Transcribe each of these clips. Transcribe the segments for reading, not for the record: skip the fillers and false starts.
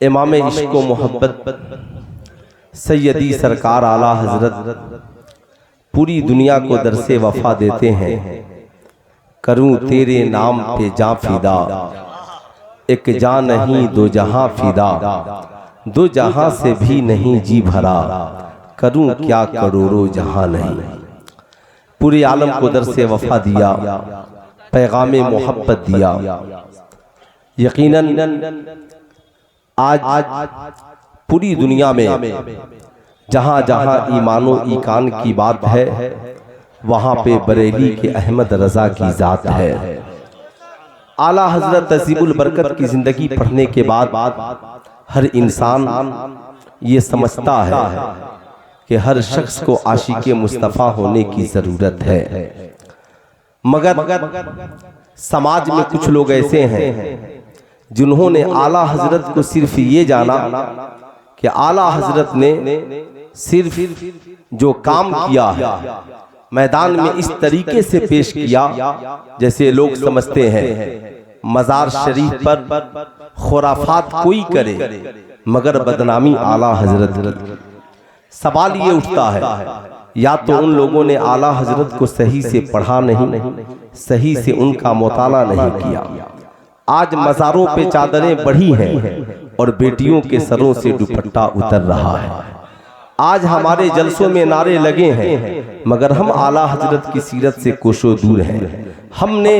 इमाम इश्क व मोहब्बत सैयदी सरकार आला हजरत पूरी दुनिया को दरसे वफा देते हैं। करूं तेरे नाम पे जां फिदा, एक जां नहीं दो जहां फिदा, दो जहां से भी नहीं जी भरा, करूं क्या करोड़ों जहां नहीं। पूरे आलम को दरसे वफा दिया, पैगामे मोहब्बत दिया। यकीनन आज पूरी दुनिया में जहां जहां ईमानो ईकान की बात है, वहां पे बरेली के अहमद रजा की जात है। आला हजरत तजीबुल बरकत की जिंदगी पढ़ने के बाद हर इंसान ये समझता है कि हर शख्स को आशिक़े मुस्तफ़ा होने की जरूरत है। मगर समाज में कुछ लोग ऐसे हैं जिन्होंने आला हजरत को सिर्फ ये जाना कि आला हजरत ने सिर्फ जो काम किया है मैदान में इस तरीके से पेश किया जैसे लोग समझते हैं मज़ार शरीफ पर खुराफात कोई करे मगर बदनामी आला हजरत। सवाल ये उठता है या तो उन लोगों ने आला हजरत को सही से पढ़ा नहीं, सही से उनका मुताला नहीं किया। आज मज़ारों पे चादरें बढ़ी हैं और बेटियों के सरों से दुपट्टा उतर रहा है। आज हमारे जलसों में नारे लगे हैं मगर हम आला हजरत की सीरत से कोशों दूर हैं। हमने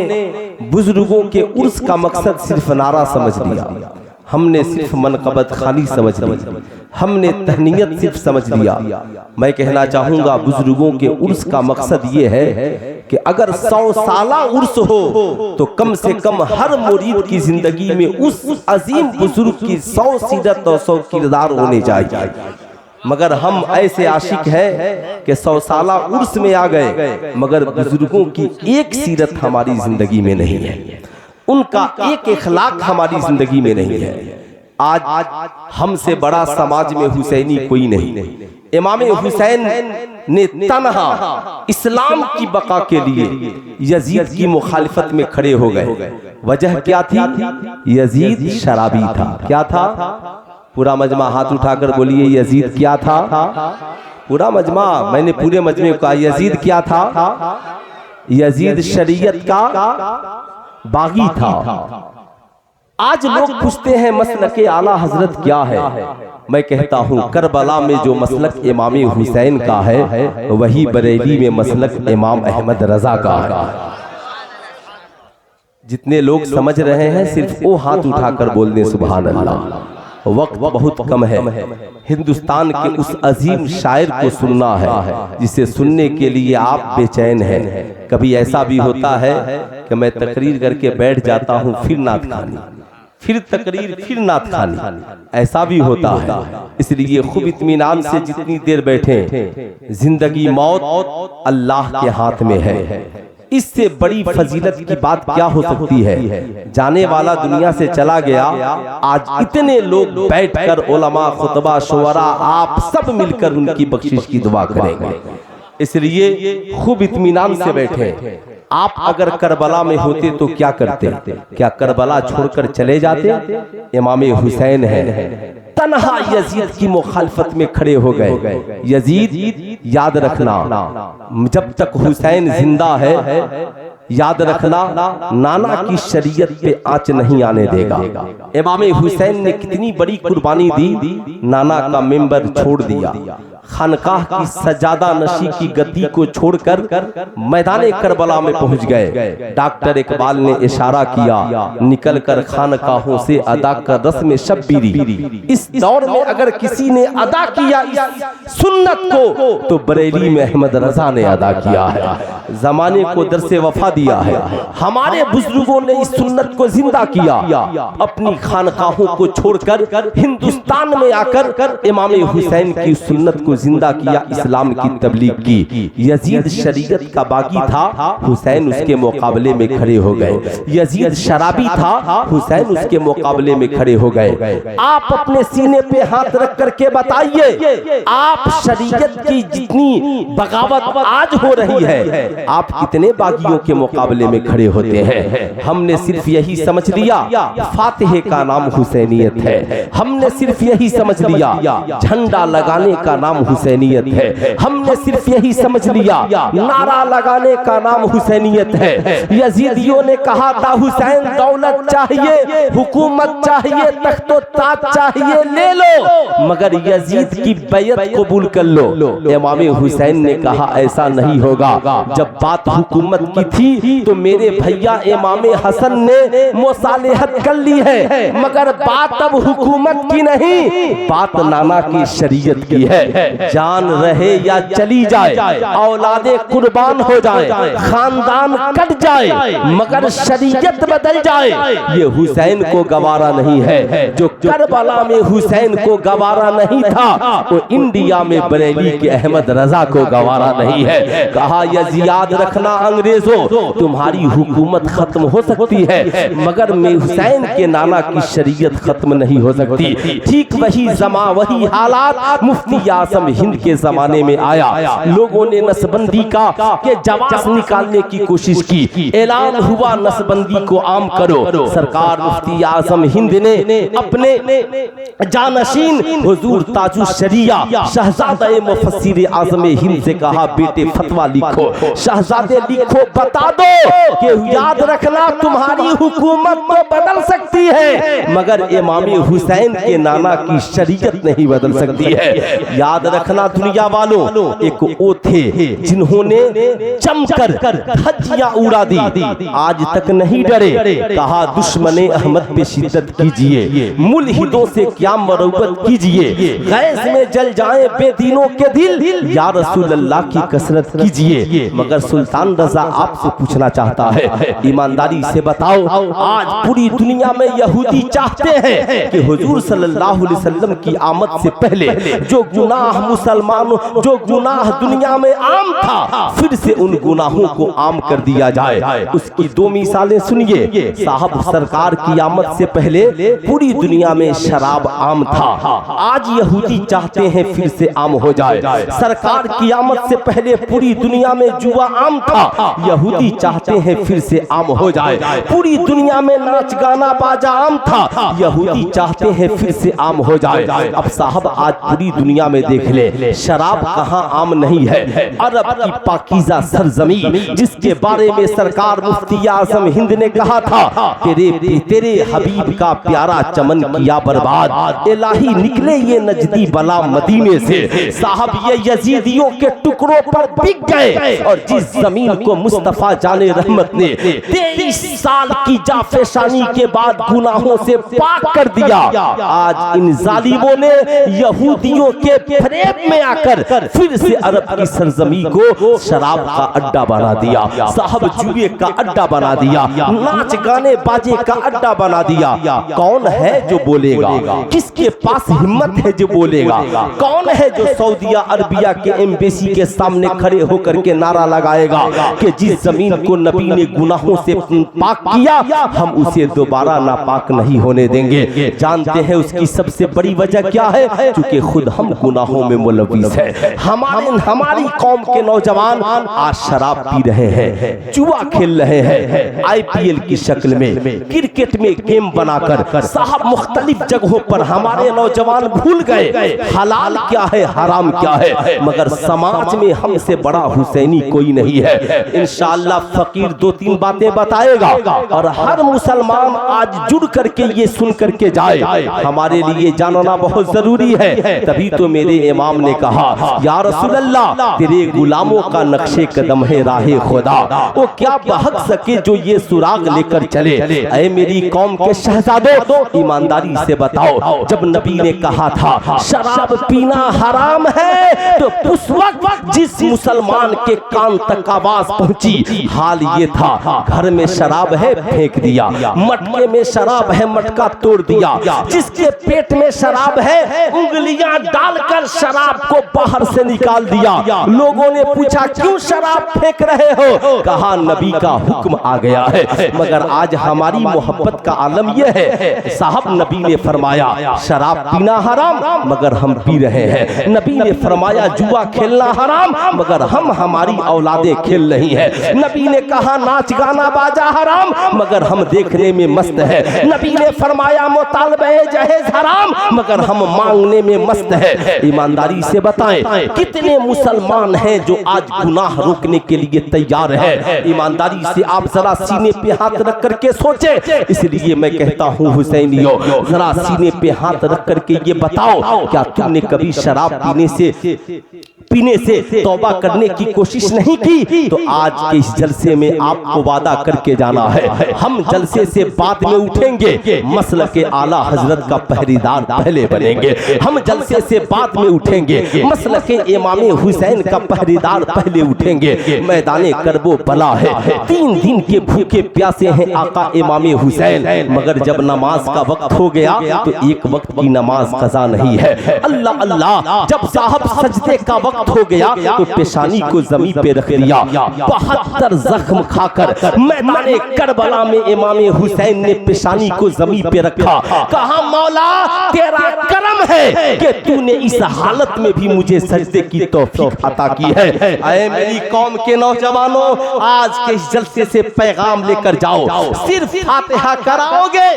बुजुर्गों के उर्स का मकसद सिर्फ नारा समझ लिया, हमने सिर्फ मनक़बत खाली समझ ली, हमने तहनीयत सिर्फ समझ लिया। मैं कहना चाहूँगा बुजुर्गों के उर्स का मकसद ये है कि अगर 100 साला उर्स हो तो कम से कम हर मुरीद की जिंदगी में उस अजीम बुजुर्ग की 100 सीरत और 100 किरदार होने चाहिए। मगर हम ऐसे आशिक हैं कि 100 साला उर्स में आ गए मगर बुजुर्गों की एक सीरत हमारी जिंदगी में नहीं है, उनका एक इखलाक हमारी जिंदगी में नहीं है। आज हमसे बड़ा समाज में हुसैनी कोई नहीं। इमाम हुसैन ने तन्हा इस्लाम की बका के लिए यजीद की मुखालिफत में खड़े हो गए। वजह क्या थी? यजीद शराबी था। क्या था? पूरा मजमा हाथ उठाकर बोलिए यजीद क्या था? पूरा मजमा, मैंने पूरे मजमे को कहा यजीद क्या था? यजीद शरीयत का बागी था। आज लोग पूछते हैं मसलक आला हजरत क्या है? मैं कहता हूँ करबला में जो मसलक इमाम हुसैन का है वही बरेली में मसलक इमाम अहमद रजा का है। जितने लोग समझ रहे हैं सिर्फ वो हाथ उठाकर बोल दें सुभान अल्लाह। वक्त बहुत कम है, हिंदुस्तान के उस अजीम शायर को सुनना है जिसे सुनने के लिए आप बेचैन हैं। कभी ऐसा भी होता है कि मैं तकरीर करके बैठ जाता हूँ, फिर नात खानी, फिर तकरीर, फिर नात खानी, ऐसा भी होता है। इसलिए खूब इत्मीनान से जितनी देर बैठे, जिंदगी मौत अल्लाह के हाथ में है। इससे बड़ी फजीलत की बात क्या हो सकती है? जाने वाला दुनिया से चला गया, आज इतने लोग बैठकर उलमा, खुतबा, शुअरा आप सब मिलकर उनकी बख्शिश की दुआ करेंगे। इसलिए खूब इत्मीनान से बैठे। आप अगर करबला में होते तो क्या करते? क्या करबला छोड़कर चले जाते? इमाम हुसैन है, तन्हा यजीद की मुखालफत में खड़े हो गए। यजीद याद रखना, जब तक हुसैन जिंदा है याद रखना नाना की शरीयत पे आंच नहीं आने देगा। इमाम हुसैन ने कितनी बड़ी कुर्बानी दी, नाना का मिंबर छोड़ दिया, खानकाह की सजादा नशी की गद्दी को छोड़कर मैदान करबला में पहुंच गए। डॉक्टर इकबाल ने इशारा किया, निकलकर खानकाहों से अदा कर रस्म शब्बीरी। इस दौर में अगर किसी ने अदा किया इस सुन्नत को तो बरेली में अहमद रजा ने अदा किया है, जमाने को दरसे वफा दिया है। हमारे बुजुर्गों ने इस सुन्नत को जिंदा किया, अपनी खानकाहों को छोड़कर हिंदुस्तान में आकर इमाम हुसैन की सुन्नत को जिंदा किया, इस्लाम की तबलीग की। यजीद शरीयत का बागी था, हुसैन उसके मुकाबले में खड़े हो गए। यजीद शराबी था, हुसैन उसके मुकाबले में खड़े हो गए। आप अपने सीने पे हाथ रख करके बताइए, आप शरीयत की जितनी बगावत आज हो रही है, आप कितने बागियों के मुकाबले में खड़े होते हैं? हमने सिर्फ यही समझ लिया फातिहे का नाम हुसैनियत है, हमने सिर्फ यही समझ लिया झंडा लगाने का नाम हुसैनियत है, हमने सिर्फ यही समझ लिया नारा लगाने का नाम हुसैनियत है। यजीदियों ने कहा था हुसैन दौलत चाहिए, हुकूमत चाहिए, तख्तो ताज चाहिए, ले लो, मगर यजीद की बैयत कबूल कर लो। इमाम हुसैन ने कहा ऐसा नहीं होगा। जब बात हुकूमत की थी तो मेरे भैया इमाम हसन ने मुसालिहत कर ली है, मगर बात अब हुकूमत की नहीं, बात नाना की शरीयत की है। जान रहे या चली जाए, औलादे कुर्बान हो जाए, खानदान कट जाए, मगर शरीयत बदल जाए, ये हुसैन को गवारा नहीं है। जो करबला में हुसैन को गवारा नहीं था, वो इंडिया में बरेली के अहमद रजा को गवारा नहीं है। कहा याद रखना अंग्रेजों, तुम्हारी हुकूमत खत्म हो सकती है, मगर मैं हुसैन के नाना की शरीयत खत्म नहीं हो सकती। ठीक वही जमा वही हालात मुफ्ती आजम हिंद के जमाने में आया। लोगों ने नसबंदी का के जवाब निकालने की कोशिश की, ऐलान हुआ नसबंदी को आम करो। सरकार मुफ्ती आजम हिंद ने अपने जानशीन हुजूर ताजु शरिया शहजादे मुफस्सिर आजम हिंद से कहा, बेटे फतवा लिखो, शहजादे लिखो, बता दो कि याद रखना तुम्हारी हुकूमत तो बदल सकती है, मगर इमाम हुसैन के नाना की शरीयत नहीं बदल सकती है। याद रखना दुनिया वालों, एक वो थे जिन्होंने जमकर धज्जियां उड़ा दी, आज तक नहीं डरे। कहा दुश्मने अहमद पे शिद्दत कीजिए, मुल्हिदों से क्या मरौबत कीजिए, गैस में जल जाए बेदीनों के दिल, या रसूल अल्लाह की कसरत कीजिए। मगर सुल्तान रजा आपसे पूछना चाहता है, ईमानदारी से बताओ, आज पूरी दुनिया में यहूदी चाहते हैं कि हुजूर सल्लल्लाहु अलैहि वसल्लम की आमद से पहले जो गुनाह मुसलमानों, जो गुनाह दुनिया में आम था, फिर से उन गुनाहों को आम कर दिया जाए। उसकी दो मिसालें सुनिए। साहब सरकार की आमद से पहले पूरी दुनिया में शराब आम था, आज यहूदी चाहते हैं फिर से आम हो जाए। सरकार की आमद से पहले पूरी दुनिया में जुआ आम था, यहूदी चाहते हैं फिर से आम हो जाए। पूरी दुनिया में नाच गाना बाजा आम था, यहूदी चाहते हैं फिर से आम हो जाए। अब साहब आज पूरी दुनिया में देख ले, शराब कहाँ आम नहीं है। अरब की पाकीज़ा सरजमी, जिसके बारे में सरकार मुफ्ती आजम हिंद ने कहा था, तेरे हबीब का प्यारा चमन किया बर्बाद, इलाही निकले ये नजदी बला मदीने से। साहब ये यजीदियों के टुकड़ों पर बिक गए, और जिस जमीन को मुस्तफा जाने रहमत ने 23 साल की जाफेशानी के बाद गुनाहों से पाक कर दिया, आज इन जालिमों ने यहूदियों के फरेब में आकर फिर से अरब की सरजमी को शराब का अड्डा बना दिया। साहब जुए का अड्डा बना दिया, नाच गाने बाजे का अड्डा बना दिया। कौन है जो बोलेगा? किसके पास हिम्मत है जो बोलेगा? कौन है जो सऊदिया अरबिया के एम्बेसी के सामने खड़े होकर के नारा लगाएगा कि जिस जमीन को नबी ने गुनाहों से पाक किया, हम उसे दोबारा नापाक नहीं होने देंगे। जानते हैं उसकी सबसे बड़ी वजह क्या है? क्योंकि खुद हम गुनाहों में मुलव्विस है। हमारी कौम के नौजवान आज शराब पी रहे हैं, जुआ खेल रहे हैं, IPL की शक्ल में, क्रिकेट में गेम बनाकर। साहब मुख्तलिफ जगहों पर हमारे नौजवान भूल गए हलाल क्या है, हराम क्या है, मगर समाज में हमसे बड़ा हुसैनी कोई नहीं है। इंशाअल्लाह फकीर 2-3 बातें बताएगा, और हर मुसलमान आज जुड़ करके ये सुन करके जाए, हमारे लिए जानना बहुत जरूरी है। तभी तो मेरे इमाम ने कहा, या रसूल अल्लाह तेरे गुलामों का नक्शे कदम है राहे खुदा, वो क्या बहक सके जो ये सुराग लेकर चले। ऐ मेरी कौम के शहजादों, ईमानदारी से बताओ, जब नबी ने कहा था शराब पीना हराम है, तो उस वक्त जिस मुसलमान के कान तक आवाज पहुंची, हाल ये था घर में शराब है फेंक दिया, मटके में शराब है मटका तोड़ दिया, जिसके पेट में शराब है उंगलियां डालकर शराब को बाहर से निकाल दिया। लोगों ने पूछा क्यों शराब फेंक रहे हो? कहा नबी का हुक्म आ गया है। मगर आज हमारी मोहब्बत का आलम यह है, साहब नबी ने फरमाया शराब पीना हराम मगर हम पी रहे हैं। नबी ने फरमाया जुआ खेलना हराम मगर हम हमारी औलादें खेल रही हैं। नबी ने कहा नाच गाना बाजा हराम मगर हम देखने में मस्त है। नबी ने फरमाया मुतालबे जहेज हराम मगर हम मांगने में मस्त है। ईमानदारी से बताएं कितने मुसलमान हैं जो आज गुनाह रोकने के लिए तैयार है? ईमानदारी से आप जरा सीने पे हाथ रख करके सोचें। इसलिए मैं कहता हूँ हुसैनियों, जरा सीने पे हाथ रख करके ये बताओ, क्या तुमने कभी शराब पीने से तौबा करने की कोशिश नहीं की? तो आज के इस जलसे में आपको वादा करके जाना है, हम जलसे से बाद में उठेंगे, मसल के आला हजरत का पहरेदार पहले बनेंगे। हम जलसे से बाद में उठेंगे, मसल के इमाम हुसैन का पहरेदार पहले उठेंगे। मैदाने करबो बला है, 3 दिन के भूखे प्यासे हैं आका इमाम हुसैन, मगर जब नमाज का वक्त हो गया तो एक वक्त की नमाज कज़ा नहीं है। अल्लाह अल्लाह, जब साहब सजदे का वक्त हो गया तो पेशानी को जमीन पे रख दिया। 72 जख्म खाकर मैदाने करबला में इमाम हुसैन ने पेशानी को जमीन पे रखा। कहा मौला तेरा करम है कि तूने इस हालत में भी मुझे सजदे की तौफीक अता की है। ऐ मेरी कौम के नौजवानों, आज के इस जलसे से पैगाम लेकर जाओ, सिर्फ फातिहा कराओगे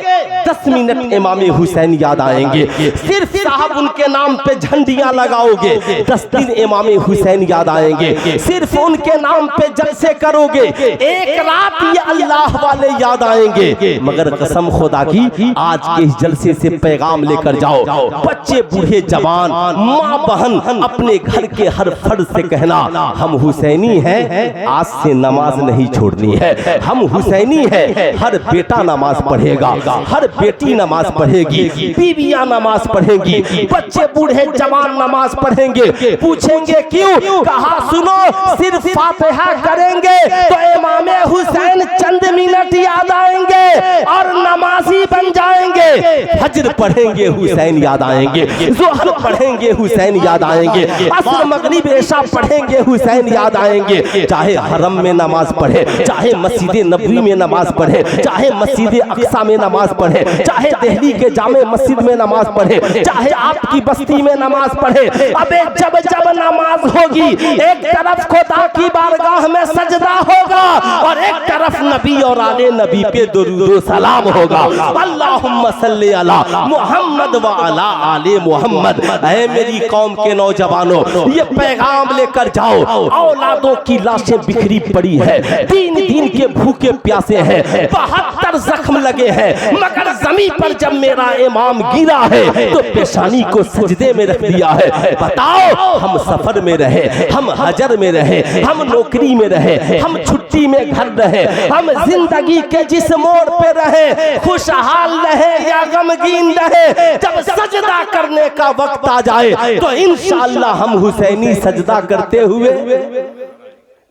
10 मिनट इमाम हुसैन याद आएंगे। सिर्फ साहब उनके नाम पे झंडियां लगाओगे 10 दिन इमाम हुसैन याद आएंगे। सिर्फ उनके नाम पे जलसे करोगे, एक रात ये अल्लाह वाले याद आएंगे। मगर कसम खुदा की आज के इस जलसे से पैगाम लेकर जाओ, बच्चे बूढ़े जवान माँ बहन अपने घर के हर फर्द से कहना हम हुसैनी हैं, आज से नमाज नहीं छोड़नी है। हम हुसैनी हैं, हर बेटा नमाज पढ़ेगा, हर बेटी नमाज पढ़ेगी, बीवियां नमाज पढ़ेंगी, बच्चे बूढ़े जवान नमाज पढ़ेंगे। पूछेंगे क्यों? कहा सुनो, सिर्फ फातिहा करेंगे तो इमाम हुसैन चंद मिनट याद आएंगे और नमाजी बन जाएंगे। फज्र पढ़ेंगे हुसैन याद आएंगे, ज़ोहर पढ़ेंगे हुसैन याद आएंगे, असर मगरिब इशा पढ़ेंगे हुसैन याद आएंगे। चाहे हरम में नमाज पढ़े, चाहे मस्जिद नबवी में नमाज पढ़े, चाहे मस्जिद अक्सा में नमाज पढ़े, चाहे दिल्ली के जामे मस्जिद में नमाज पढ़े, चाहे आपकी बस्ती में नमाज पढ़े, अबे जब जब नमाज होगी एक तरफ खुदा की बारगाह में सजदा होगा और एक तरफ नबी और आले नबी पे दुरूद सलाम होगा। अल्लाहुम्मा सल्ली अला मुहम्मद व अला आले मुहम्मद। ऐ मेरी कौम के नौजवानों, ये पैगाम लेकर जाओ, औलादों की लाशें बिखरी पड़ी है, 3 दिन के भूखे प्यासे हैं, 72 जख्म लगे हैं, मगर जमीन पर जब मेरा इमाम गिरा है तो पेशानी को सजदे में रख दिया है। बताओ, हम सफर में रहे, हम हजर में रहे, हम नौकरी में रहे, हम छुट्टी में घर रहे, हम जिंदगी के जिस मोड़ पे रहे, खुशहाल रहे या गमगीन रहे, जब सजदा करने का वक्त आ जाए तो इंशाअल्लाह हम हुसैनी सजदा करते हुए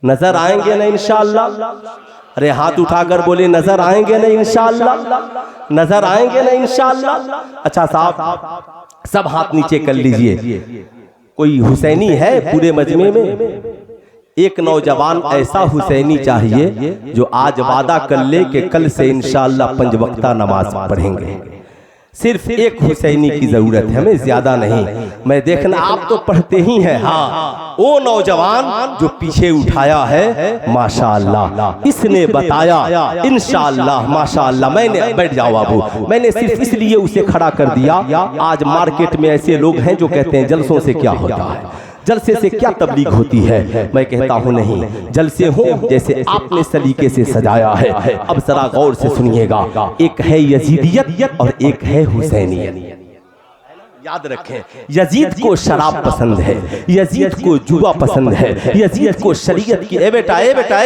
नजर आएंगे ना इंशाअल्लाह। अरे हाथ उठाकर बोले नजर आएंगे ना इंशाअल्लाह, नजर आएंगे ना इंशाअल्लाह। अच्छा साहब, सब हाथ नीचे कर लीजिए। कोई हुसैनी है पूरे मजमे में? एक नौजवान ऐसा हुसैनी चाहिए जो आज वादा कर ले कि कल से इंशाअल्लाह 5 वक्ता नमाज पढ़ेंगे। सिर्फ एक हुसैनी की जरूरत है, हमें ज्यादा नहीं। मैं देखना आप तो पढ़ते ही हैं, हाँ, वो नौजवान जो पीछे उठाया है माशाअल्लाह, इसने बताया इंशाअल्लाह माशाअल्लाह। मैंने बैठ जाओ बाबू, मैंने सिर्फ इसलिए उसे खड़ा कर दिया। आज मार्केट में ऐसे लोग हैं जो कहते हैं जलसों से क्या होता है, जलसे से क्या तबलीग होती है। मैं कहता हूँ नहीं, जलसे हो जैसे आपने सलीके से सजाया है। अब जरा गौर से सुनिएगा, एक है यजीदियत और एक है हुसैनियत। याद रखें, यजीद को शराब पसंद है, यजीद को जुआ पसंद है, यजीद को शरीयत की। ए बेटा, ए बेटा,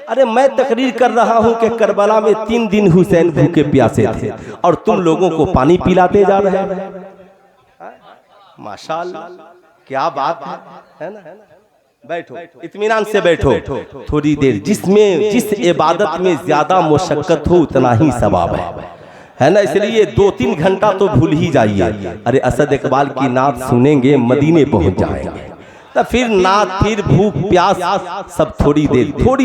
अरे मैं तकरीर कर रहा हूं कि करबला में 3 दिन हुसैन भूखे प्यासे थे और तुम लोगों को पानी पिलाते जा रहे हैं। माशाअल्लाह, क्या बात है ना। बैठो, इत्मीनान से बैठो थोड़ी देर। जिस इबादत में ज्यादा मुशक्कत हो उतना ही सवाब है। है ना, इसलिए 2-3 घंटा तो भूल ही जाइए। अरे असद इकबाल की नात सुनेंगे मदीने पहुंच जाएंगे, तो फिर नात, फिर भूख प्यास सब थोड़ी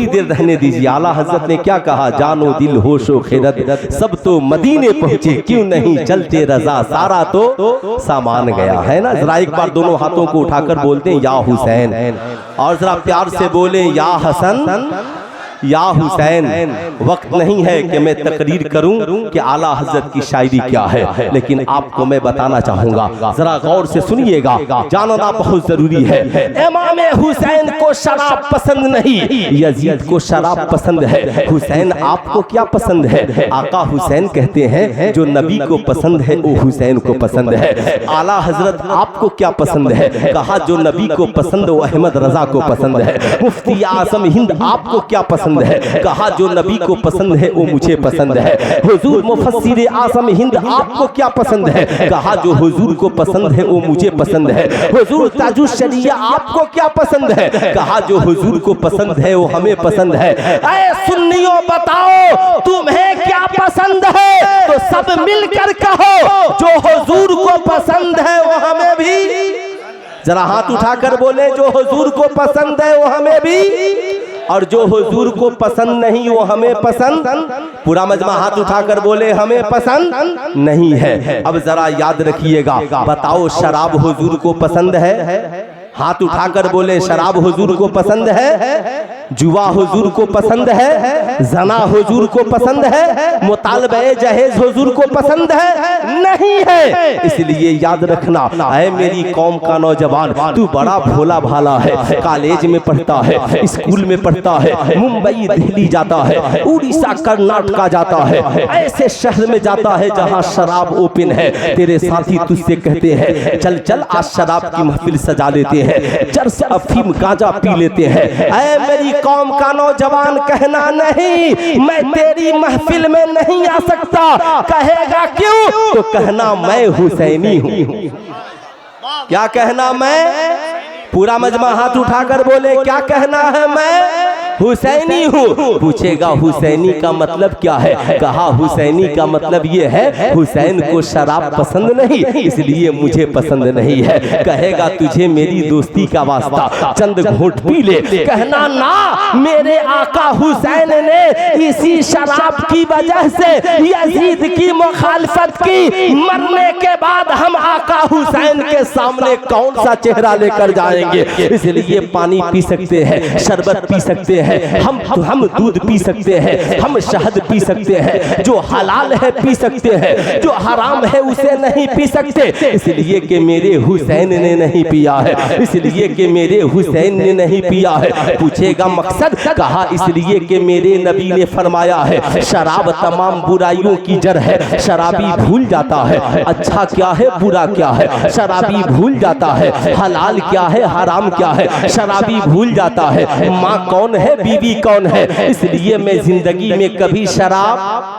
देर रहने दीजिए। आला हजरत ने क्या कहा, जानो दिल होशो खिरत सब तो मदीने पहुंचे, क्यों नहीं चलते रजा, सारा तो सामान गया। है ना, जरा एक बार दोनों हाथों को उठाकर बोलते हैं या हुसैन, और जरा प्यार से बोले या हसन या हुसैन। वक्त नहीं है कि मैं तकरीर करूं कि आला हजरत की शायरी क्या है, लेकिन आपको मैं बताना चाहूंगा, जरा गौर से सुनिएगा, जानना बहुत जरूरी है। इमाम हुसैन को शराब पसंद नहीं, यजीद को शराब पसंद है। हुसैन आपको क्या पसंद है? आका हुसैन कहते हैं जो नबी को पसंद है वो हुसैन को पसंद है। आला हजरत आपको क्या पसंद है? कहा जो नबी को पसंद वो अहमद रजा को पसंद है। मुफ्ती आजम हिंद आपको क्या पसंद है? कहा जो नबी को पसंद है वो मुझे पसंद है। हुजूर मुफस्सिर आजम हिंद आपको क्या पसंद है? कहा जो हुजूर को पसंद है वो मुझे पसंद है। हुजूर ताजुश शरिया आपको क्या पसंद है? कहा जो हुजूर को पसंद है वो हमें पसंद है। ऐ सुन्नियों बताओ तुम्हें क्या पसंद है? तो सब मिलकर कहो जो हुजूर को पसंद है वो हमें भी। जरा हाथ उठाकर बोले जो हुजूर को पसंद है वो हमें भी, और जो हुजूर को पसंद नहीं वो हमें पसंद। पूरा मजमा हाथ उठाकर बोले हमें पसंद नहीं है। अब जरा याद रखिएगा, बताओ शराब हुजूर को पसंद है? हाथ उठाकर बोले शराब हुजूर को पसंद है? जुआ हुजूर को पसंद है? जना हुजूर को पसंद है? मुतालबे जहेज हुजूर को पसंद है? नहीं है। इसलिए याद रखना, ऐ मेरी कौम का नौजवान, तू बड़ा भोला भाला है, कॉलेज में पढ़ता है, स्कूल में पढ़ता है, मुंबई दिल्ली जाता है, उड़ीसा कर्नाटका जाता है, ऐसे शहर में जाता है जहां शराब ओपन है। तेरे साथी तुझसे कहते हैं चल चल आज शराब की महफिल सजा लेते हैं, चरस अफीम गांजा पी लेते हैं। ऐ मेरी कौम का नौजवान कहना नहीं मैं तेरी महफिल में नहीं आ सकता, कहेगा क्यों? तो कहना मैं हुसैनी हूँ। क्या कहना? मैं। पूरा मजमा हाथ उठाकर बोले क्या कहना है? मैं हुसैनी हूँ। पूछेगा हुसैनी का मतलब क्या है? कहा हुसैनी का मतलब ये है हुसैन को शराब पसंद नहीं इसलिए मुझे पसंद नहीं है। कहेगा तुझे मेरी दोस्ती का वास्ता, चंद घूंट पी ले। कहना ना, मेरे आका हुसैन ने इसी शराब की वजह से यजीद की मुखालफत की, मरने के बाद हम आका हुसैन के सामने कौन सा चेहरा लेकर जाएंगे? इसलिए पानी पी सकते हैं, शरबत पी सकते हैं, हम दूध पी सकते हैं, हम शहद पी सकते हैं, जो हलाल है पी सकते हैं, जो हराम है उसे नहीं पी सकते। इसलिए कि मेरे हुसैन ने नहीं पिया है, इसलिए कि मेरे हुसैन ने नहीं पिया है। पूछेगा मकसद? कहा इसलिए कि मेरे नबी ने फरमाया है शराब तमाम बुराइयों की जड़ है। शराबी भूल जाता है अच्छा क्या है बुरा क्या है, शराबी भूल जाता है हलाल क्या है हराम क्या है, शराबी भूल जाता है माँ कौन है बीवी कौन है। इसलिए मैं जिंदगी में कभी शराब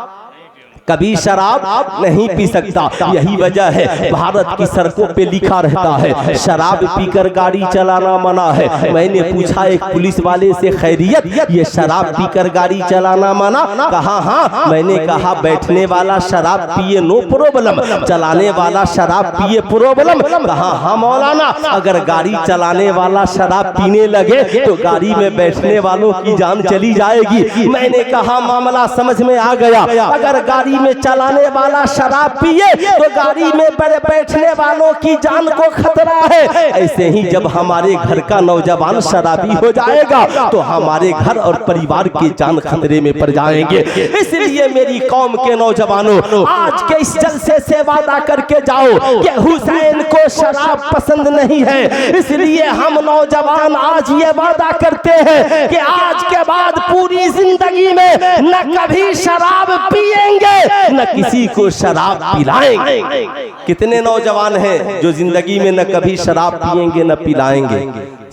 नहीं पी सकता। यही वजह है भारत की सड़कों पे लिखा रहता है शराब पीकर गाड़ी चलाना मना है। मैंने पूछा एक पुलिस वाले से खैरियत, ये शराब पीकर गाड़ी चलाना मना? कहा हाँ। मैंने कहा बैठने वाला शराब पिए नो प्रॉब्लम, चलाने वाला शराब पिए प्रॉब्लम? कहा हाँ मौलाना, अगर गाड़ी चलाने वाला शराब पीने लगे तो गाड़ी में बैठने वालों की जान चली जाएगी। मैंने कहा मामला समझ में आ गया, अगर गाड़ी में चलाने वाला शराब पिए तो गाड़ी में बैठने वालों की जान को खतरा है। ऐसे ही जब हमारे घर का नौजवान शराबी हो जाएगा तो हमारे घर और परिवार की जान खतरे में पड़ जाएंगे। इसलिए मेरी कौम के नौजवानों, आज के इस जलसे से वादा करके जाओ कि हुसैन को शराब पसंद नहीं है। इसलिए हम नौजवान आज ये वादा करते हैं कि आज के बाद पूरी जिंदगी में न कभी शराब पिएंगे न किसी को शराब पिलाएंगे। कितने नौजवान हैं जो जिंदगी में न कभी शराब पिएंगे न पिलाएंगे?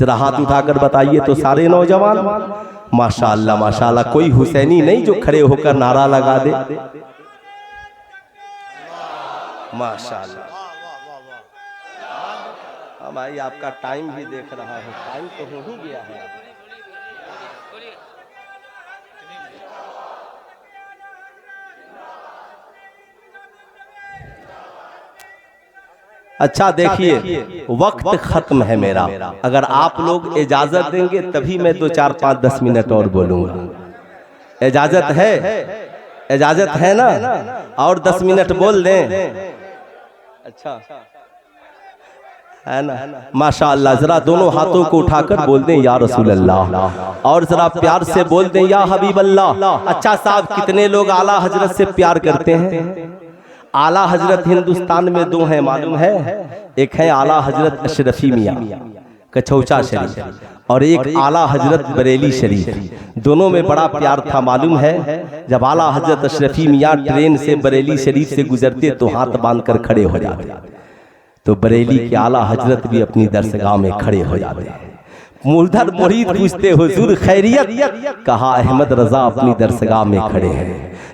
जरा हाथ उठाकर बताइए तो सारे नौजवान। माशाअल्लाह माशाअल्लाह, कोई हुसैनी नहीं जो खड़े होकर नारा लगा दे माशाअल्लाह। हाँ भाई, आपका टाइम भी देख रहा हूँ, टाइम तो हो ही गया है। अच्छा देखिए, वक्त खत्म है मेरा, अगर आप लोग इजाजत देंगे तभी मैं 2 4 5 10 मिनट और बोलूंगा। इजाजत है? इजाजत है ना? और 10 मिनट बोल दें? अच्छा है ना? माशाअल्लाह। जरा दोनों हाथों को उठाकर बोल दें या रसूल अल्लाह, और जरा प्यार से बोल दें या हबीब अल्लाह। अच्छा साहब, कितने लोग आला हजरत से प्यार करते हैं? आला हजरत हिंदुस्तान में 2 हैं, मालूम है? एक है आला हजरत अशरफी मियाँ कछौचा शरीफ, और एक आला हजरत बरेली शरीफ। दोनों में बड़ा प्यार था, मालूम है? जब आला हजरत अशरफी मियाँ ट्रेन से बरेली शरीफ से गुजरते तो हाथ बांधकर खड़े हो जाते, तो बरेली के आला हजरत भी अपनी दरसगाह में खड़े हो जाते हैं। मुर्दर मुरीद पूछते हुजूर खैरियत? कहा अहमद रजा अपनी दरसगाह में खड़े हैं।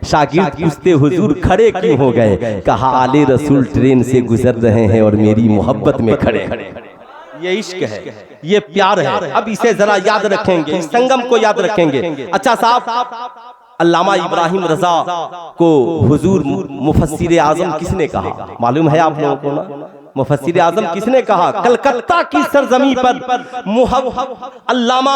शागिर्द पूछते हुजूर खड़े क्यों हो गए? कहा आले रसूल ट्रेन से गुजर रहे हैं और मेरी मोहब्बत में खड़े हैं। ये इश्क है, ये प्यार है। अब इसे जरा याद रखेंगे, इस संगम को याद रखेंगे। अच्छा साहब, अल्लामा इब्राहिम रजा को हुजूर मुफस्सिर आजम किसने कहा? मालूम है आप लोगों को ना? मुफस्सिर आजम किसने कहा? कलकत्ता की सरजमी पर अल्लामा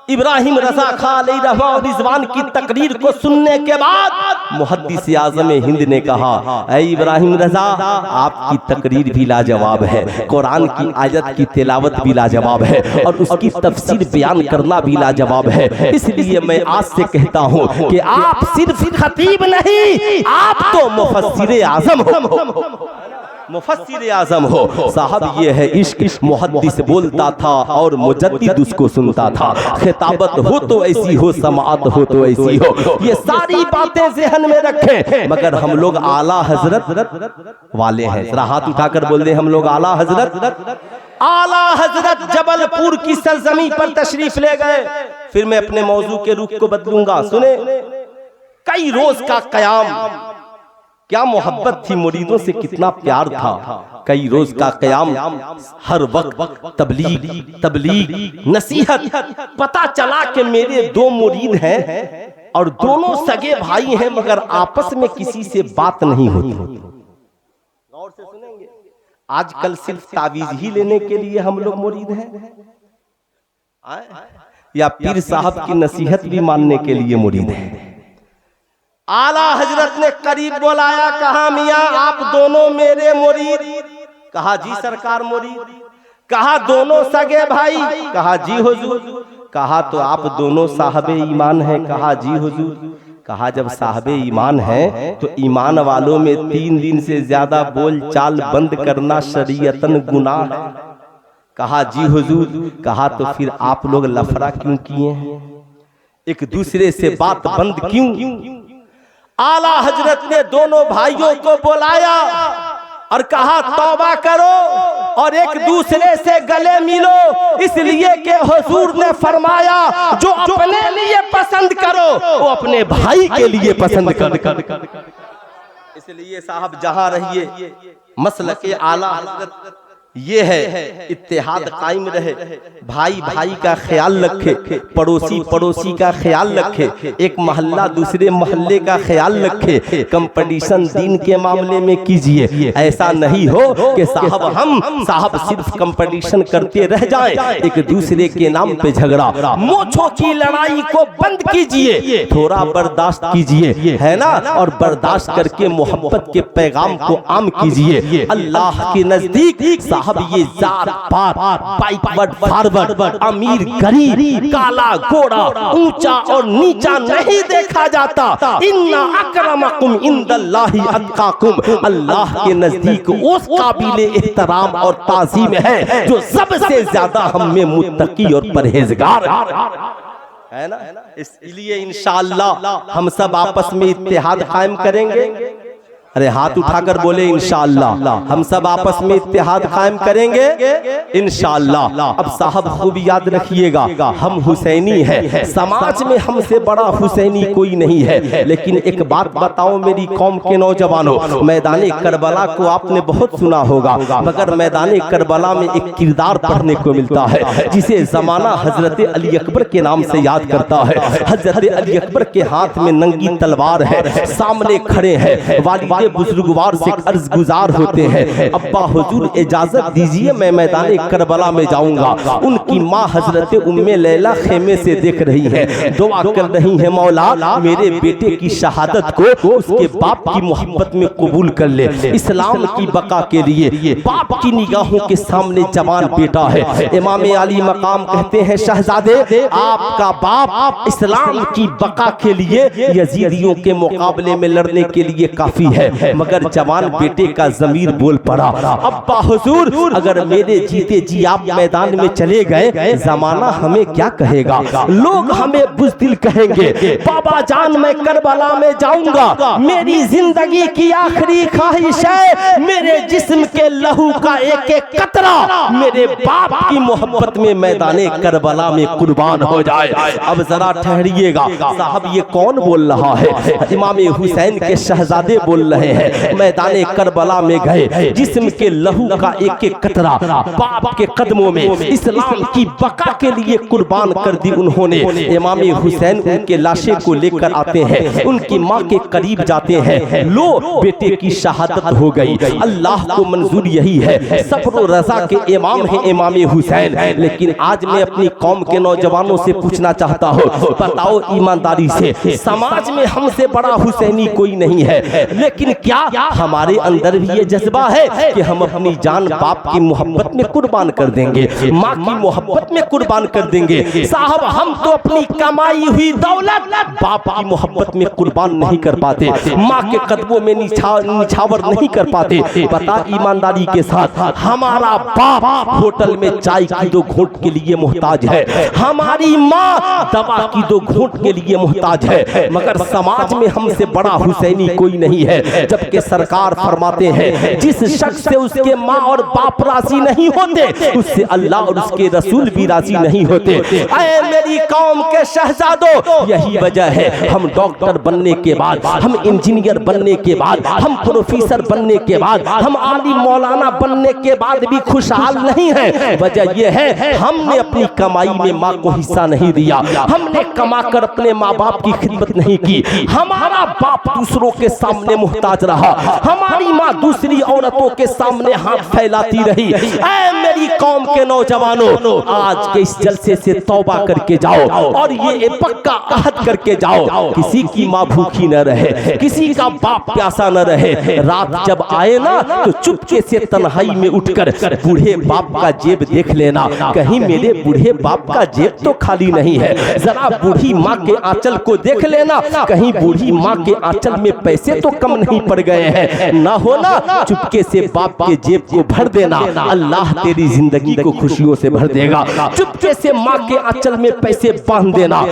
इब्राहिम रजा खां अलैहि रहमा और रिजवान की तकरीर को सुनने के बाद मुहद्दिस आज़म हिंद ने कहा, ऐ इब्राहिम रजा, आपकी तकरीर भी लाजवाब है, कुरान की आयत की तिलावत भी लाजवाब है, और उसकी तफसीर बयान करना भी लाजवाब है। इसलिए मैं आज से कहता हूँ कि आप सिर्फ खतीब नहीं, आप तो मुफस्सिर आज़म हो, मुफस्सिर आज़म हो। साहब ये है इश्क। मुहद्दिस बोलता था और मुजद्दिद उसको सुनता था। खिताबत हो तो ऐसी हो, समाअत हो तो ऐसी हो। ये सारी बातें ज़हन में रखें। मगर हम लोग आला हजरत वाले हैं। जरा हाथ उठाकर बोल दे, हम लोग आला हजरत। आला हजरत जबलपुर की सरजमी पर तशरीफ ले गए। फिर मैं अपने मौजू के रुख को बदलूंगा। सुने, कई रोज का कयाम, क्या मोहब्बत थी मुरीदों से, कितना प्यार था। कई रोज का कयाम, हर वक्त तबलीग नसीहत। पता चला कि मेरे 2 मुरीद हैं और दोनों सगे भाई हैं, मगर आपस में किसी से बात नहीं होती। गौर से सुनेंगे, आजकल सिर्फ तावीज ही लेने के लिए हम लोग मुरीद हैं, या पीर साहब की नसीहत भी मानने के लिए मुरीद हैं। आला हजरत ने करीब बुलाया, कहा मियाँ आप दोनों मेरे मुरीद? कहा जी सरकार मुरीद। कहा दोनों सगे भाई? कहा जी हुजूर। कहा तो आप दोनों साहबे ईमान हैं? कहा जी हुजूर। कहा जब साहबे ईमान हैं तो ईमान वालों में 3 दिन से ज्यादा बोल चाल बंद करना शरीयतन गुनाह है। कहा जी हुजूर। कहा तो फिर आप लोग लफड़ा क्यों किए हैं, एक दूसरे से बात बंद क्यों? आला हजरत ने दोनों भाइयों को बुलाया और कहा तौबा करो और एक दूसरे से गले मिलो, इसलिए कि हुजूर ने फरमाया जो अपने लिए पसंद करो वो अपने भाई के लिए पसंद कर। इसलिए साहब जहां रहिए मसलके आला हजरत ये है, इत्तेहाद कायम रहे, भाई भाई का ख्याल रखे, पड़ोसी पड़ोसी का ख्याल रखे, एक मोहल्ला दूसरे मोहल्ले का ख्याल रखे। कंपटीशन दीन के मामले में कीजिए, ऐसा नहीं हो कि साहब सिर्फ कंपटीशन करते रह जाएं, एक दूसरे के नाम पे झगड़ा। मोछों की लड़ाई को बंद कीजिए, थोड़ा बर्दाश्त कीजिए, है ना, और बर्दाश्त करके मोहब्बत के पैगाम को आम कीजिए। अल्लाह के नजदीक साहब ये जात पात, बैकवर्ड फॉरवर्ड, अमीर गरीब, काला गोरा, ऊंचा और नीचा नहीं देखा जाता। इन्ना अकरमकुम इंदल्लाहि अत्काकुम, अल्लाह के नजदीक उस काबिल एहतराम और ताज़ीम है जो सबसे ज्यादा हम में मुत्तकी और परहेजगार है ना। इसलिए इंशाअल्लाह हम सब आपस में इत्तेहाद कायम करेंगे। अरे हाथ उठाकर बोले इंशाअल्लाह, हम सब आपस में इत्तेहाद कायम करेंगे इंशाअल्लाह। अब साहब खूब याद रखिएगा, हम हुसैनी हैं, समाज में हमसे बड़ा हुसैनी कोई नहीं है। लेकिन एक बात बताओ मेरी कौम के नौजवानों, मैदान करबला को आपने बहुत सुना होगा, मगर मैदान करबला में एक किरदार पढ़ने को मिलता है जिसे जमाना हजरत अली अकबर के नाम से याद करता है। हजरत अली अकबर के हाथ में नंगी तलवार है, सामने खड़े हैं, वाली वालिदे बुजुर्गवार से अर्ज गुजार होते हैं, अब्बा हुजूर इजाजत दीजिए मैं मैदान करबला में जाऊंगा। उनकी माँ हजरत उम्मे लैला खेमे से देख रही है, दुआ कर रही है, मौला मेरे बेटे की शहादत को उसके बाप की मोहब्बत में कबूल कर ले। इस्लाम की बका के लिए बाप की निगाहों के सामने जवान बेटा है। इमाम अली मकाम कहते हैं, शहजादे आपका बाप इस्लाम की बका के लिए यजीदियों के मुकाबले में लड़ने के लिए काफी है, मगर जवान बेटे का ज़मीर बोल पड़ा, अब्बा हुजूर अगर मेरे जीते जी आप मैदान में चले गए जमाना हमें क्या कहेगा? लोग हमें बुज़दिल कहेंगे। बाबा जान मैं करबला में जाऊंगा, मेरी जिंदगी की आखिरी ख्वाहिश है मेरे जिस्म के लहू का एक एक कतरा मेरे बाप की मोहब्बत में मैदाने करबला में कुर्बान हो जाए। अब जरा ठहरिएगा साहब, ये कौन बोल रहा है? इमाम हुसैन के शहजादे बोल रहे हैं। मैदाने करबला में गए, जिस्म के लहू का एक एक कतरा बाप के कदमों में इस्लाम की बका के लिए कुर्बान कर दी उन्होंने। इमाम हुसैन उनके लाशे को लेकर आते हैं, उनकी माँ के करीब जाते हैं, लो बेटे की शहादत हो गई। अल्लाह को मंजूर यही है, सब्र और रज़ा के इमाम है इमाम हुसैन। लेकिन आज मैं अपनी कौम के नौजवानों से पूछना चाहता हूँ, बताओ ईमानदारी से, समाज में हमसे बड़ा हुसैनी कोई नहीं है, लेकिन क्या हमारे अंदर भी ये जज्बा है कि हम अपनी जान बाप की मोहब्बत में कुर्बान कर देंगे, माँ की मोहब्बत में कुर्बान कर देंगे? साहब हम तो अपनी कमाई हुई दौलत बाप की मोहब्बत में कुर्बान नहीं कर पाते, माँ के कदमों में निछावर नहीं कर पाते। बता ईमानदारी के साथ, हमारा बाप होटल में चाय की 2 घूंट के लिए मोहताज है, हमारी माँ दवा की 2 घूंट के लिए मोहताज है, मगर समाज में हमसे बड़ा हुसैनी कोई नहीं है। जबकि सरकार फरमाते हैं, जिस शख्स से उसके माँ और बाप राजी नहीं होते उससे अल्लाह और उसके रसूल भी राजी नहीं होते। ऐ मेरी कौम के शहजादों, यही वजह है हम डॉक्टर बनने के बाद, हम इंजीनियर बनने के बाद, हम प्रोफेसर बनने के बाद, हम आलिम मौलाना बनने के बाद भी खुशहाल नहीं है। वजह यह है हमने अपनी कमाई में माँ को हिस्सा नहीं दिया, हमने कमाकर अपने माँ बाप की खिदमत नहीं की, हमारा बाप दूसरों के सामने मुहताज रहा, हमारी माँ दूसरी औरतों के सामने हाथ फैलाती रही। ऐ मेरी कौम के नौजवानों, आज के इस जलसे से तौबा करके जाओ और ये पक्का अहद करके जाओ, किसी की माँ भूखी न रहे, किसी का बाप प्यासा न रहे। रात जब आए ना तो चुपके से तन्हाई में उठकर बूढ़े बाप का जेब देख लेना, कहीं मेरे बूढ़े बाप का जेब तो खाली नहीं है। जरा बूढ़ी माँ के आंचल को देख लेना, कहीं बूढ़ी माँ के आंचल में पैसे तो कम नहीं पड़ गए हैं। ना हो ना चुपके से बाप के जेब को भर देना, अल्लाह तेरी जिंदगी को खुशियों से भर देगा। चुपके से माँ के आंचल में पैसे बांध देना,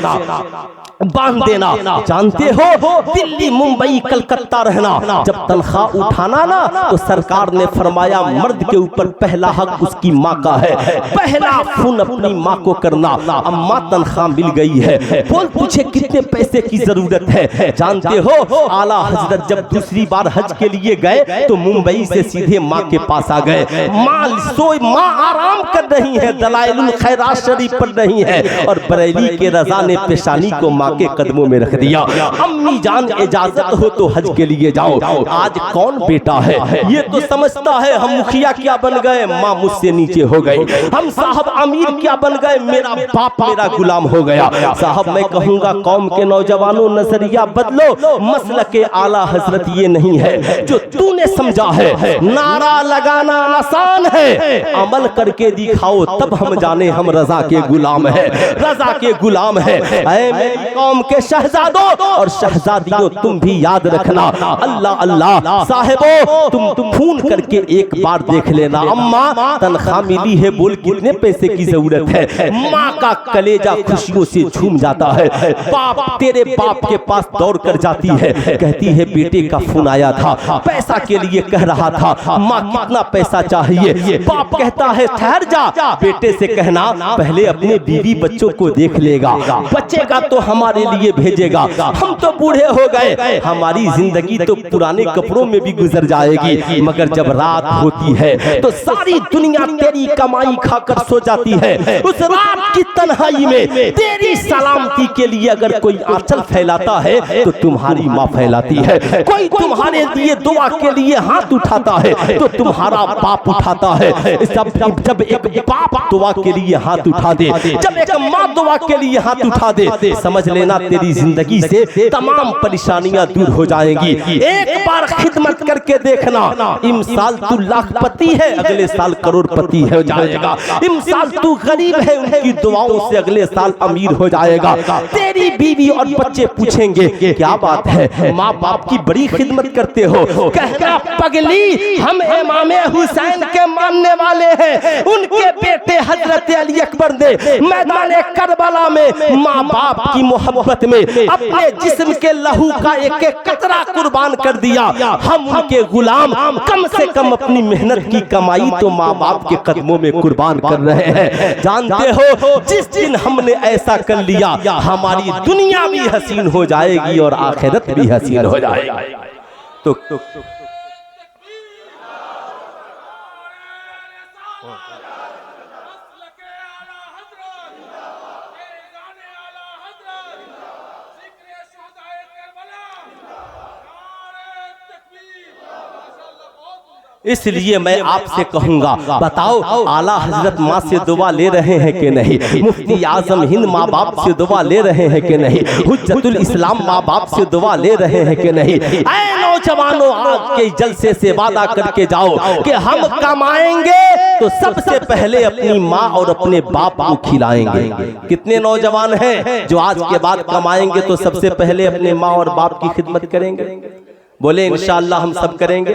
बांध देना। जानते हो दिल्ली मुंबई कलकत्ता रहना, जब तनख्वाह उठाना ना तो सरकार ने फरमाया मर्द के ऊपर पहला हक उसकी माँ का है, पहला खून अपनी माँ को करना। अम्मा तनख्वाह मिल गई है, बोल पूछे कितने पैसे की जरूरत है? जानते हो आला हजरत जब दूसरी बार हज के लिए गए तो मुंबई से सीधे माँ के पास आ गए। माँ आराम कर रही है, दलाइलुल खैरात शरीफ पढ़ रही है, और बरेली के रजा ने पेशानी को माँ के कदमों में रख दिया। अम्मी जान इजाजत हो तो हज के लिए जाओ। आज कौन बेटा है ये तो समझता है हम मुखिया क्या बन गए, माँ मुझसे नीचे हो गई, हम साहब अमीर क्या बन गए, मेरा बाप मेरा गुलाम हो गया। साहब मैं कहूँगा कौम के नौजवानों नजरिया बदलो, मसलके आला हजरत ये नहीं है जो तूने समझा है। नारा लगाना आसान है, अमल करके दिखाओ तब हम जाने हम रजा के गुलाम है, रजा के गुलाम है। कौम के शहजादों और शहजादियों तुम भी याद रखना, अल्लाह अल्लाह साहिबो तुम फोन करके एक बार देख लेना, अम्मा तनख्वाह मिली है, बोल कितने पैसे की जरूरत है। माँ का कलेजा खुशियों से झूम जाता है। बाप तेरे बाप के पास दौड़ कर जाती है, कहती है बेटे का फोन आया था, पैसा के लिए कह रहा था, माँ कितना पैसा चाहिए? बाप कहता है ठहर जा, बेटे से कहना पहले अपने बीवी बच्चों को देख लेगा, बचेगा तो हमारा हमारे लिए भेजेगा? हम तो बूढ़े हो गए, हमारी जिंदगी तो पुराने कपड़ों में भी गुजर जाएगी, मगर जब रात होती है तो सारी दुनिया तेरी कमाई खाकर सो जाती है। उस रात की तन्हाई में तेरी सलामती के लिए अगर कोई आंचल फैलाता है तो तुम्हारी माँ फैलाती है। कोई तुम्हारे लिए दुआ के लिए हाथ उठाता है तो तुम्हारा बाप उठाता है। जब एक बाप दुआ के लिए हाथ उठा दे, जब एक माँ दुआ के लिए हाथ उठा दे, समझ लेना तेरी जिंदगी से तमाम परेशानियां दूर हो जाएंगी। एक बार खिदमत करके देखना, इम साल तू लाखपति है, अगले साल करोड़पति हो जाएगा। इम साल तू गरीब है, उनकी दुआओं से अगले साल अमीर हो जाएगा। तेरी बीवी और बच्चे पूछेंगे क्या बात है, माँ बाप की बड़ी खिदमत करते हो। कहना पगली, हम इमामे हुसैन के मानने वाले हैं। उनके बेटे हजरत अली अकबर ने मैदान करबला में माँ बाप की मोहब्बत में अपने जिस्म के लहू का एक एक कतरा कुर्बान कर दिया। हम उनके गुलाम कम से कम अपनी मेहनत की कमाई तो माँ बाप के कदमों में कुर्बान कर रहे हैं। जानते हो, जिस दिन हमने ऐसा कर लिया, हमारी दुनिया भी हसीन हो जाएगी और आखिरत भी हसीन हो जाएगी। तो इसलिए मैं आपसे कहूंगा, बताओ आला हजरत माँ से दुआ ले रहे हैं कि नहीं? मुफ्ती आजम हिंद माँ बाप से दुआ ले रहे हैं कि नहीं? हुज्जतुल इस्लाम माँ बाप से दुआ ले रहे हैं कि नहीं? ऐ नौजवानों, आज के जलसे से वादा करके जाओ कि हम कमाएंगे तो सबसे पहले अपनी माँ और अपने बाप को खिलाएंगे। कितने नौजवान हैं जो आज के बाद कमाएंगे तो सबसे पहले अपने माँ और बाप की खिदमत करेंगे? बोले इंशाअल्लाह हम सब करेंगे,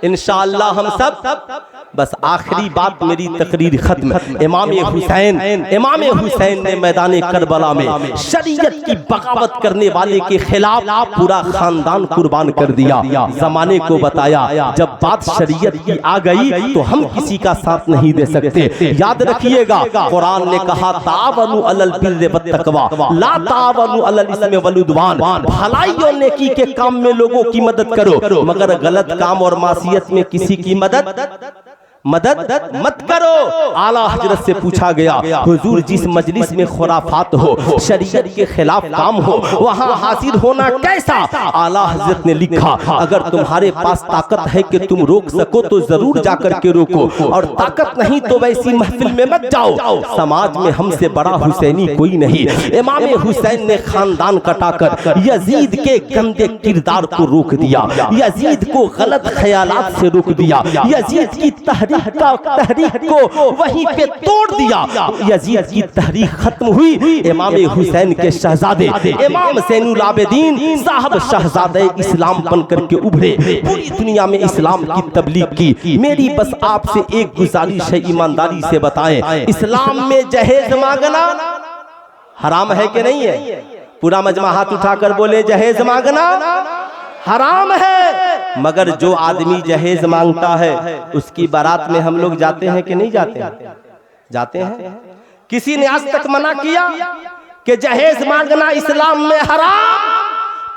इंशाअल्लाह हम सब। बस आखिरी बात, मेरी तकरीर खत्म। इमाम हुसैन ने मैदान करबला में शरीयत की बगावत करने वाले के खिलाफ पूरा खानदान कुर्बान कर दिया। जमाने को बताया, जब बात शरीयत की आ गई तो हम किसी का साथ नहीं दे सकते। याद रखिएगा, कुरान ने कहा तावनु अलल बिर्रि वत तक़वा ला तावनु अलल इस्मि वल उद्वान। भलाई और नेकी के काम में लोगों की मदद करो, मगर गलत काम और मासियत में किसी की मदद मत करो। आला हजरत से पूछा गया, हुजूर जिस मजलिस में खुराफात हो, शरीयत के खिलाफ काम हो, वहाँ हाजिर होना कैसा? आला हजरत ने लिखा, अगर तुम्हारे पास ताकत है कि तुम रोक सको तो जरूर जाकर के रोको, और ताकत नहीं तो वैसी महफिल में मत जाओ। समाज में हमसे बड़ा हुसैनी कोई नहीं। इमाम हुसैन ने खानदान कटाकर यजीद के गंदे किरदार को रोक दिया, यजीद को गलत ख्यालात से रोक दिया, यजीद की तहरीक को वहीं पे तोड़ दिया। यजीद की तहरीक खत्म हुई, इमाम हुसैन के शहजादे इमाम ज़ैनुल आबिदीन साहब शहजादे इस्लाम बनकर के उभरे, पूरी दुनिया में इस्लाम की तबलीग की। मेरी बस आपसे एक गुजारिश है, ईमानदारी से बताएं, इस्लाम में जहेज मांगना हराम है कि नहीं है? पूरा मजमा हाथ उठाकर बोले, जहेज मांगना हराम है। मगर जो आदमी जहेज मांगता है उसकी बारात में हम लोग जाते हैं कि नहीं जाते हैं? जाते हैं। किसी ने आज तक मना किया कि जहेज मांगना इस्लाम में हराम?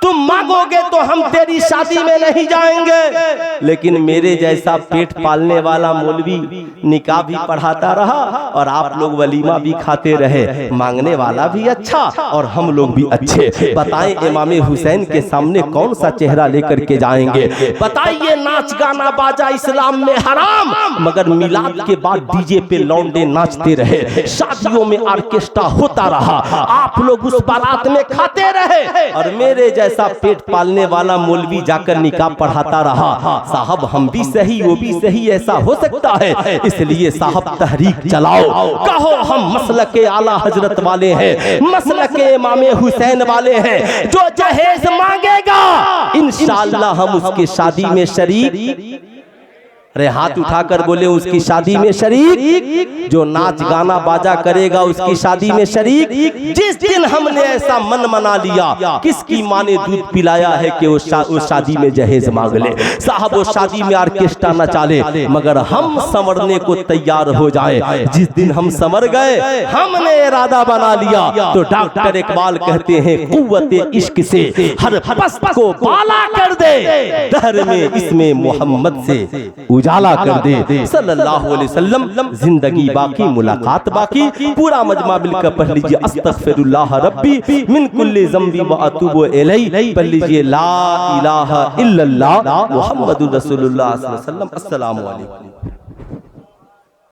तुम मांगोगे तो हम तेरी शादी में नहीं जाएंगे। लेकिन मेरे जैसा पेट पालने वाला मौलवी निकाह भी पढ़ाता रहा और आप लोग वलीमा भी खाते रहे, मांगने वाला भी अच्छा और हम लोग भी अच्छे। बताएं इमाम हुसैन के सामने कौन सा चेहरा लेकर के जाएंगे? बताइए, नाच गाना बाजा इस्लाम में हराम, मगर मिलाद के बाद डीजे पे लौंडे नाचते रहे, शादियों में ऑर्केस्ट्रा होता रहा, आप लोग उस बारात में खाते रहे और मेरे जैसा पेट पालने वाला मौलवी जाकर निकाह पढ़ाता रहा। साहब हम भी सही वो भी सही, ऐसा हो सकता है? इसलिए साहब तहरीक चलाओ, कहो हम मसलक आला हजरत वाले हैं, मसलक इमाम हुसैन वाले हैं। जो जहेज मांगेगा इंशाअल्लाह हम उसकी शादी में शरीक अरे हाथ उठाकर बोले उसकी शादी में शरीक, जो नाच गाना बाजा करेगा उसकी शादी में शरीक। जिस दिन हमने ऐसा मन मना लिया, किसकी माँ ने दूध पिलाया है कि उस शादी में जहेज मांग ले। साहब वो शादी में ऑर्केस्ट्रा न चाले, मगर हम संवरने को तैयार हो जाए। जिस दिन हम संवर गए, हमने इरादा बना लिया, तो डॉक्टर इकबाल कहते हैं कुव्वते इश्क से हर पस्त को बाला कर दे, दहर में इसमें मोहम्मद से उजाला कर दे। सल्लल्लाहु अलैहि वसल्लम। जिंदगी बाकी, मुलाकात बाकी। पूरा मजमा मिलकर पढ़ लीजिए अस्तगफिरुल्लाह रब्बी मिन कुल्ली ज़ंबी व अतूबु इलैहि। पढ़ लीजिए ला इलाहा इल्लल्लाह मुहम्मदुर रसूलुल्लाह सल्लल्लाहु अलैहि वसल्लम। अस्सलामु अलैकुम।